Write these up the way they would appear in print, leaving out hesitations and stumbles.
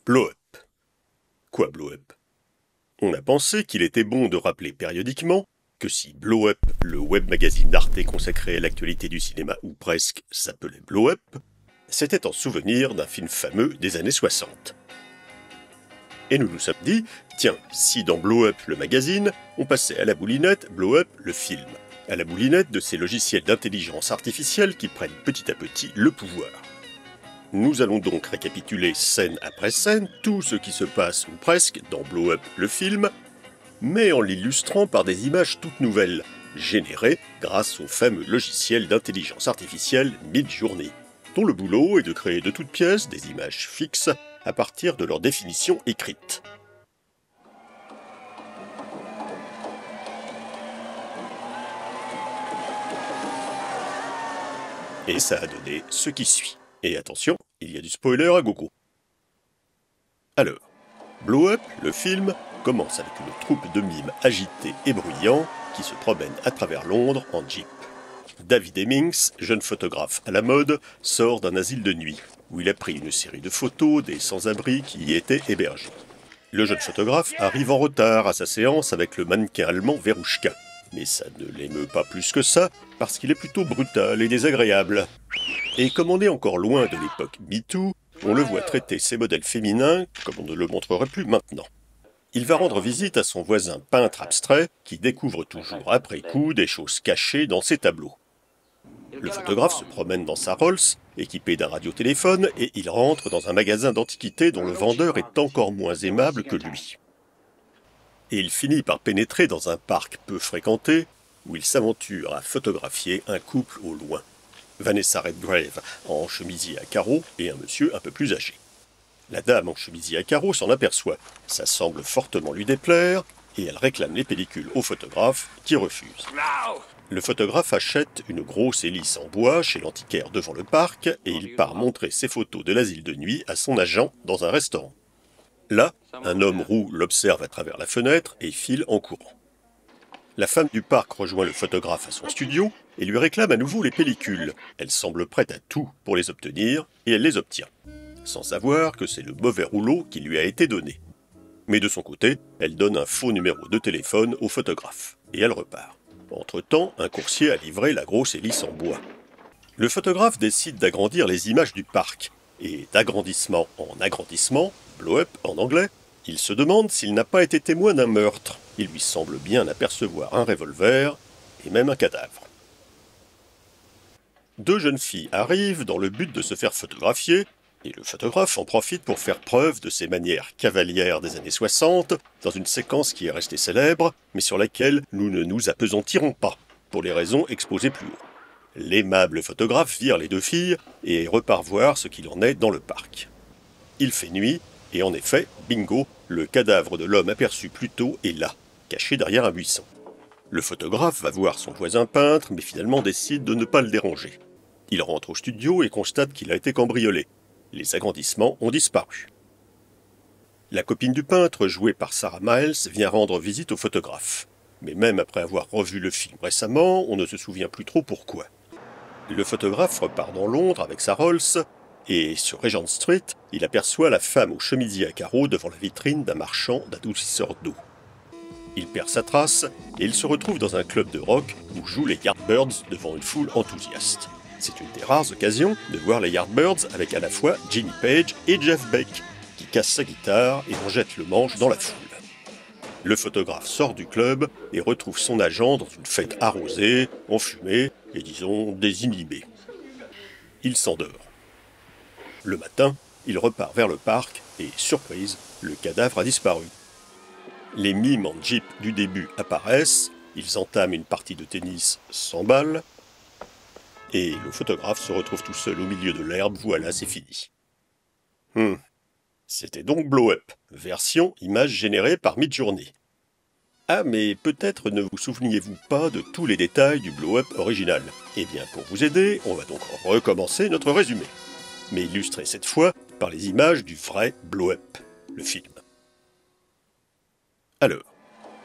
Blow Up. Quoi Blow Up? On a pensé qu'il était bon de rappeler périodiquement que si Blow Up, le web magazine d'Arte consacré à l'actualité du cinéma ou presque, s'appelait Blow Up, c'était en souvenir d'un film fameux des années 60. Et nous nous sommes dit, tiens, si dans Blow Up le magazine, on passait à la moulinette Blow Up le film, à la moulinette de ces logiciels d'intelligence artificielle qui prennent petit à petit le pouvoir. Nous allons donc récapituler scène après scène tout ce qui se passe ou presque dans Blow Up le film, mais en l'illustrant par des images toutes nouvelles, générées grâce au fameux logiciel d'intelligence artificielle Midjourney, dont le boulot est de créer de toutes pièces des images fixes à partir de leur définition écrite. Et ça a donné ce qui suit. Et attention, il y a du spoiler à gogo. Alors, Blow Up, le film, commence avec une troupe de mimes agités et bruyants qui se promènent à travers Londres en jeep. David Hemmings, jeune photographe à la mode, sort d'un asile de nuit, où il a pris une série de photos des sans-abri qui y étaient hébergés. Le jeune photographe arrive en retard à sa séance avec le mannequin allemand Verouchka, mais ça ne l'émeut pas plus que ça, parce qu'il est plutôt brutal et désagréable. Et comme on est encore loin de l'époque MeToo, on le voit traiter ses modèles féminins comme on ne le montrerait plus maintenant. Il va rendre visite à son voisin peintre abstrait, qui découvre toujours après coup des choses cachées dans ses tableaux. Le photographe se promène dans sa Rolls, équipé d'un radiotéléphone, et il rentre dans un magasin d'antiquités dont le vendeur est encore moins aimable que lui. Et il finit par pénétrer dans un parc peu fréquenté, où il s'aventure à photographier un couple au loin. Vanessa Redgrave en chemisier à carreaux et un monsieur un peu plus âgé. La dame en chemisier à carreaux s'en aperçoit, ça semble fortement lui déplaire, et elle réclame les pellicules au photographe, qui refuse. Le photographe achète une grosse hélice en bois chez l'antiquaire devant le parc, et il part montrer ses photos de l'asile de nuit à son agent dans un restaurant. Là, un homme roux l'observe à travers la fenêtre et file en courant. La femme du parc rejoint le photographe à son studio et lui réclame à nouveau les pellicules. Elle semble prête à tout pour les obtenir, et elle les obtient, sans savoir que c'est le mauvais rouleau qui lui a été donné. Mais de son côté, elle donne un faux numéro de téléphone au photographe, et elle repart. Entre-temps, un coursier a livré la grosse hélice en bois. Le photographe décide d'agrandir les images du parc, et d'agrandissement en agrandissement, blow up en anglais, il se demande s'il n'a pas été témoin d'un meurtre. Il lui semble bien apercevoir un revolver et même un cadavre. Deux jeunes filles arrivent dans le but de se faire photographier, et le photographe en profite pour faire preuve de ses manières cavalières des années 60, dans une séquence qui est restée célèbre, mais sur laquelle nous ne nous appesantirons pas, pour les raisons exposées plus haut. L'aimable photographe vire les deux filles et repart voir ce qu'il en est dans le parc. Il fait nuit, et en effet, bingo, le cadavre de l'homme aperçu plus tôt est là, caché derrière un buisson. Le photographe va voir son voisin peintre, mais finalement décide de ne pas le déranger. Il rentre au studio et constate qu'il a été cambriolé. Les agrandissements ont disparu. La copine du peintre, jouée par Sarah Miles, vient rendre visite au photographe. Mais même après avoir revu le film récemment, on ne se souvient plus trop pourquoi. Le photographe repart dans Londres avec sa Rolls, et sur Regent Street, il aperçoit la femme au chemisier à carreaux devant la vitrine d'un marchand d'adoucisseurs d'eau. Il perd sa trace, et il se retrouve dans un club de rock où jouent les Yardbirds devant une foule enthousiaste. C'est une des rares occasions de voir les Yardbirds avec à la fois Jimmy Page et Jeff Beck, qui casse sa guitare et en jette le manche dans la foule. Le photographe sort du club et retrouve son agent dans une fête arrosée, enfumée et disons désinhibée. Il s'endort. Le matin, il repart vers le parc et, surprise, le cadavre a disparu. Les mimes en jeep du début apparaissent, ils entament une partie de tennis sans balle, et le photographe se retrouve tout seul au milieu de l'herbe, voilà, c'est fini. C'était donc Blow Up, version image générée par Midjourney. Ah, mais peut-être ne vous souveniez-vous pas de tous les détails du Blow Up original. Eh bien, pour vous aider, on va donc recommencer notre résumé, mais illustré cette fois par les images du vrai Blow Up, le film. Alors,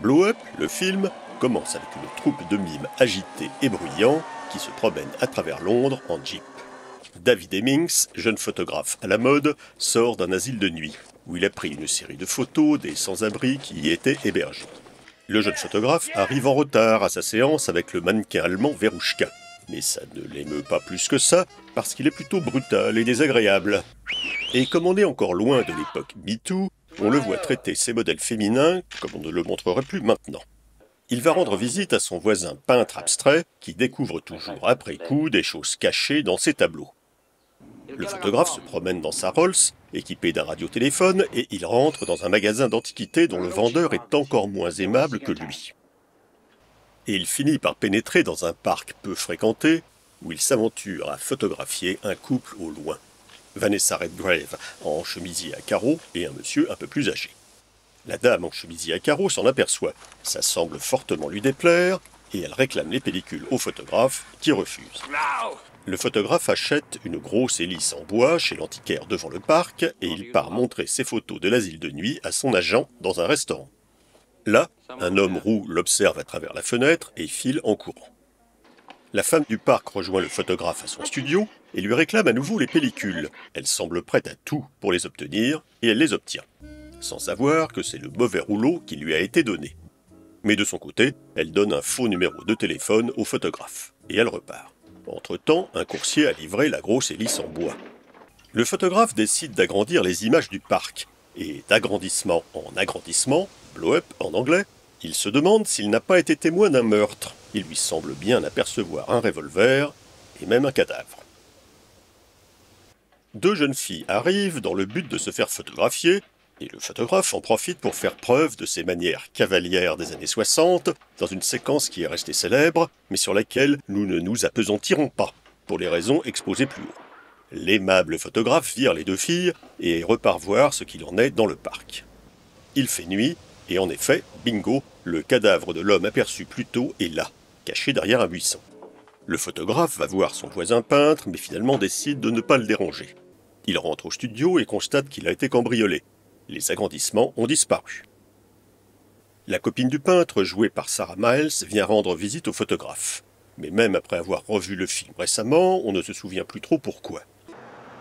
Blow Up, le film, commence avec une troupe de mimes agités et bruyants qui se promènent à travers Londres en jeep. David Hemmings, jeune photographe à la mode, sort d'un asile de nuit, où il a pris une série de photos des sans-abri qui y étaient hébergés. Le jeune photographe arrive en retard à sa séance avec le mannequin allemand Verouchka. Mais ça ne l'émeut pas plus que ça, parce qu'il est plutôt brutal et désagréable. Et comme on est encore loin de l'époque MeToo, on le voit traiter ses modèles féminins comme on ne le montrerait plus maintenant. Il va rendre visite à son voisin peintre abstrait, qui découvre toujours après coup des choses cachées dans ses tableaux. Le photographe se promène dans sa Rolls, équipé d'un radiotéléphone, et il rentre dans un magasin d'antiquités dont le vendeur est encore moins aimable que lui. Et il finit par pénétrer dans un parc peu fréquenté, où il s'aventure à photographier un couple au loin. Vanessa Redgrave en chemisier à carreaux et un monsieur un peu plus âgé. La dame en chemisier à carreaux s'en aperçoit, ça semble fortement lui déplaire, et elle réclame les pellicules au photographe, qui refuse. Le photographe achète une grosse hélice en bois chez l'antiquaire devant le parc, et il part montrer ses photos de l'asile de nuit à son agent dans un restaurant. Là, un homme roux l'observe à travers la fenêtre et file en courant. La femme du parc rejoint le photographe à son studio et lui réclame à nouveau les pellicules. Elle semble prête à tout pour les obtenir, et elle les obtient, sans savoir que c'est le mauvais rouleau qui lui a été donné. Mais de son côté, elle donne un faux numéro de téléphone au photographe, et elle repart. Entre-temps, un coursier a livré la grosse hélice en bois. Le photographe décide d'agrandir les images du parc, et d'agrandissement en agrandissement, blow-up en anglais, il se demande s'il n'a pas été témoin d'un meurtre. Il lui semble bien apercevoir un revolver et même un cadavre. Deux jeunes filles arrivent dans le but de se faire photographier, et le photographe en profite pour faire preuve de ses manières cavalières des années 60, dans une séquence qui est restée célèbre, mais sur laquelle nous ne nous appesantirons pas, pour les raisons exposées plus haut. L'aimable photographe vire les deux filles et repart voir ce qu'il en est dans le parc. Il fait nuit, et en effet, bingo, le cadavre de l'homme aperçu plus tôt est là, caché derrière un buisson. Le photographe va voir son voisin peintre, mais finalement décide de ne pas le déranger. Il rentre au studio et constate qu'il a été cambriolé. Les agrandissements ont disparu. La copine du peintre, jouée par Sarah Miles, vient rendre visite au photographe. Mais même après avoir revu le film récemment, on ne se souvient plus trop pourquoi.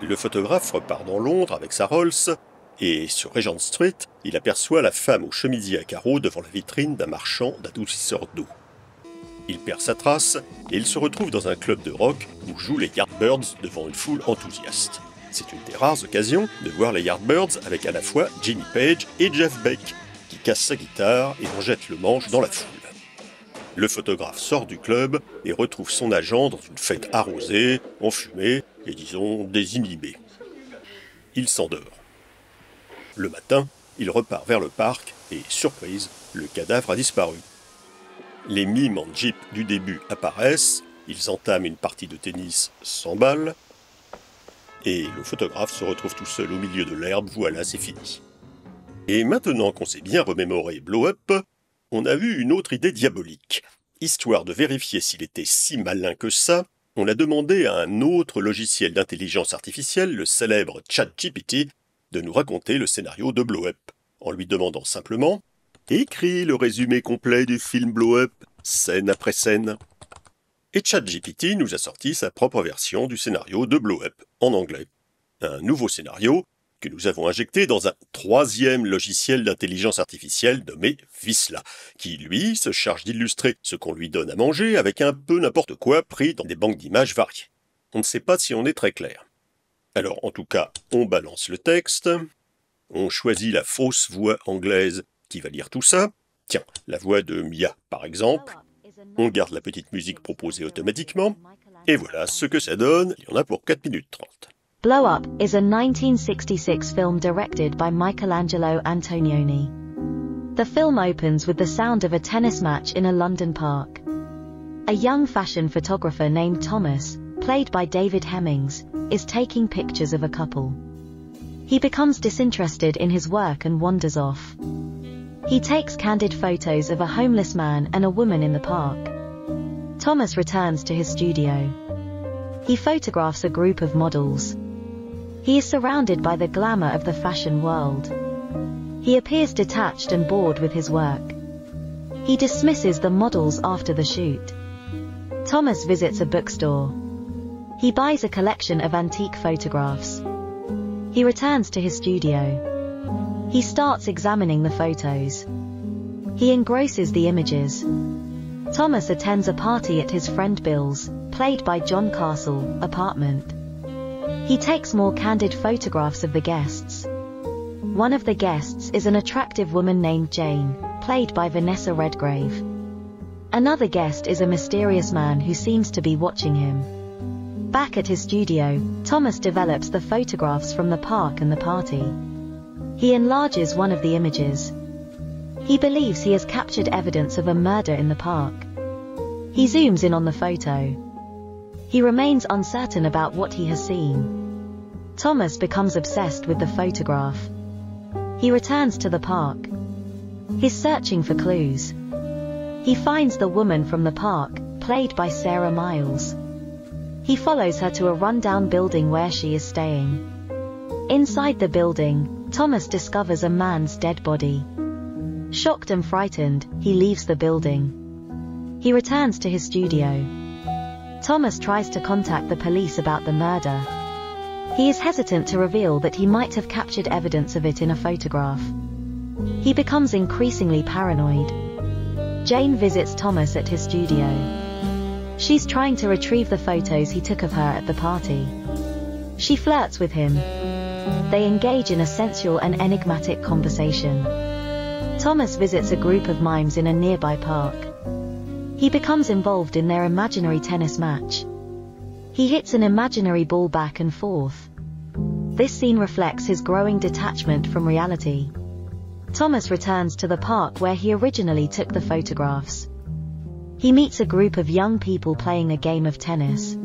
Le photographe repart dans Londres avec sa Rolls, et sur Regent Street, il aperçoit la femme au chemisier à carreaux devant la vitrine d'un marchand d'adoucisseurs d'eau. Il perd sa trace, et il se retrouve dans un club de rock où jouent les Yardbirds devant une foule enthousiaste. C'est une des rares occasions de voir les Yardbirds avec à la fois Jimmy Page et Jeff Beck, qui casse sa guitare et en jette le manche dans la foule. Le photographe sort du club et retrouve son agent dans une fête arrosée, enfumée et disons désinhibée. Il s'endort. Le matin, il repart vers le parc et, surprise, le cadavre a disparu. Les mimes en jeep du début apparaissent, ils entament une partie de tennis sans balle, et le photographe se retrouve tout seul au milieu de l'herbe, voilà, c'est fini. Et maintenant qu'on s'est bien remémoré Blow Up, on a eu une autre idée diabolique. Histoire de vérifier s'il était si malin que ça, on a demandé à un autre logiciel d'intelligence artificielle, le célèbre ChatGPT, de nous raconter le scénario de Blow Up, en lui demandant simplement « Écris le résumé complet du film Blow Up, scène après scène ». Et ChatGPT nous a sorti sa propre version du scénario de Blow Up, en anglais. Un nouveau scénario que nous avons injecté dans un troisième logiciel d'intelligence artificielle nommé Visla, qui, lui, se charge d'illustrer ce qu'on lui donne à manger avec un peu n'importe quoi pris dans des banques d'images variées. On ne sait pas si on est très clair. Alors, en tout cas, on balance le texte, on choisit la fausse voix anglaise qui va lire tout ça. Tiens, la voix de Mia, par exemple. On garde la petite musique proposée automatiquement, et voilà ce que ça donne, il y en a pour 4 minutes 30. Blow Up is a 1966 film directed by Michelangelo Antonioni. The film opens with the sound of a tennis match in a London park. A young fashion photographer named Thomas, played by David Hemmings, is taking pictures of a couple. He becomes disinterested in his work and wanders off. He takes candid photos of a homeless man and a woman in the park. Thomas returns to his studio. He photographs a group of models. He is surrounded by the glamour of the fashion world. He appears detached and bored with his work. He dismisses the models after the shoot. Thomas visits a bookstore. He buys a collection of antique photographs. He returns to his studio. He starts examining the photos. He engrosses the images. Thomas attends a party at his friend Bill's, played by John Castle, apartment. He takes more candid photographs of the guests. One of the guests is an attractive woman named Jane, played by Vanessa Redgrave. Another guest is a mysterious man who seems to be watching him. Back at his studio, Thomas develops the photographs from the park and the party. He enlarges one of the images. He believes he has captured evidence of a murder in the park. He zooms in on the photo. He remains uncertain about what he has seen. Thomas becomes obsessed with the photograph. He returns to the park. He's searching for clues. He finds the woman from the park, played by Sarah Miles. He follows her to a rundown building where she is staying. Inside the building, Thomas discovers a man's dead body. Shocked and frightened, he leaves the building. He returns to his studio. Thomas tries to contact the police about the murder. He is hesitant to reveal that he might have captured evidence of it in a photograph. He becomes increasingly paranoid. Jane visits Thomas at his studio. She's trying to retrieve the photos he took of her at the party. She flirts with him. They engage in a sensual and enigmatic conversation. Thomas visits a group of mimes in a nearby park. He becomes involved in their imaginary tennis match. He hits an imaginary ball back and forth. This scene reflects his growing detachment from reality. Thomas returns to the park where he originally took the photographs. He meets a group of young people playing a game of tennis.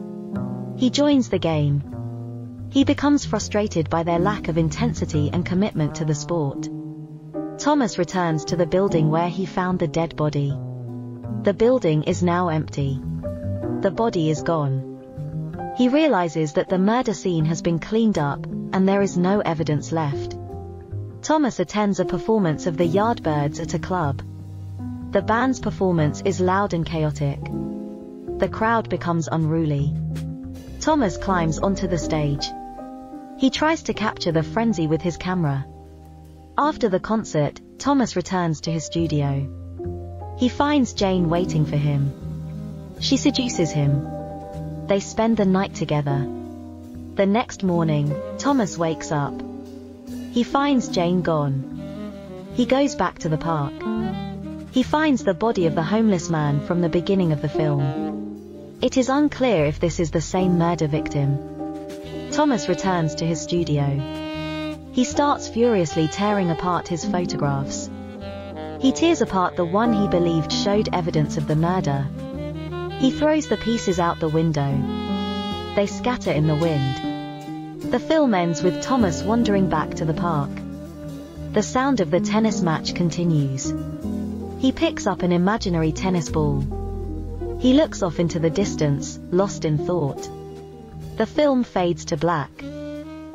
He joins the game. He becomes frustrated by their lack of intensity and commitment to the sport. Thomas returns to the building where he found the dead body. The building is now empty. The body is gone. He realizes that the murder scene has been cleaned up, and there is no evidence left. Thomas attends a performance of the Yardbirds at a club. The band's performance is loud and chaotic. The crowd becomes unruly. Thomas climbs onto the stage. He tries to capture the frenzy with his camera. After the concert, Thomas returns to his studio. He finds Jane waiting for him. She seduces him. They spend the night together. The next morning, Thomas wakes up. He finds Jane gone. He goes back to the park. He finds the body of the homeless man from the beginning of the film. It is unclear if this is the same murder victim. Thomas returns to his studio. He starts furiously tearing apart his photographs. He tears apart the one he believed showed evidence of the murder. He throws the pieces out the window. They scatter in the wind. The film ends with Thomas wandering back to the park. The sound of the tennis match continues. He picks up an imaginary tennis ball. He looks off into the distance, lost in thought. The film fades to black.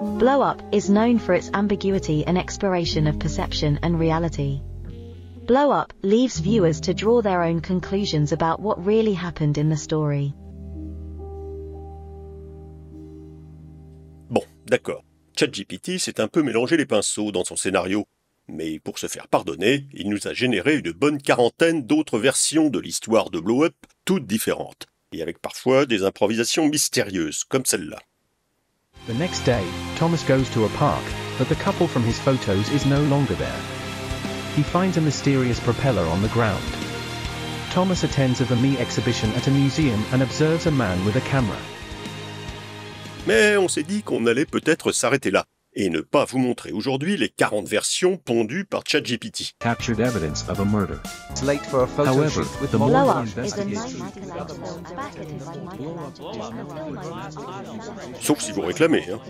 Blow Up is known for its ambiguity and exploration of perception and reality. Blow Up leaves viewers to draw their own conclusions about what really happened in the story. Bon, d'accord. ChatGPT s'est un peu mélangé les pinceaux dans son scénario, mais pour se faire pardonner, il nous a généré une bonne quarantaine d'autres versions de l'histoire de Blow Up, toutes différentes, et avec parfois des improvisations mystérieuses, comme celle-là. The next day, Thomas goes to a park, but the couple from his photos is no longer there. He finds a mysterious propeller on the ground. Thomas attends a Vermeer exhibition at a museum and observes a man with a camera. Mais on s'est dit qu'on allait peut-être s'arrêter là, et ne pas vous montrer aujourd'hui les 40 versions pondues par ChatGPT. Captured evidence of a murder. It's late for a photo However, shoot with the more Blow more Up is a investigation. Michelangelo back at his Michelangelo. Sauf si vous réclamez, hein.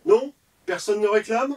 Non ? Personne ne réclame ?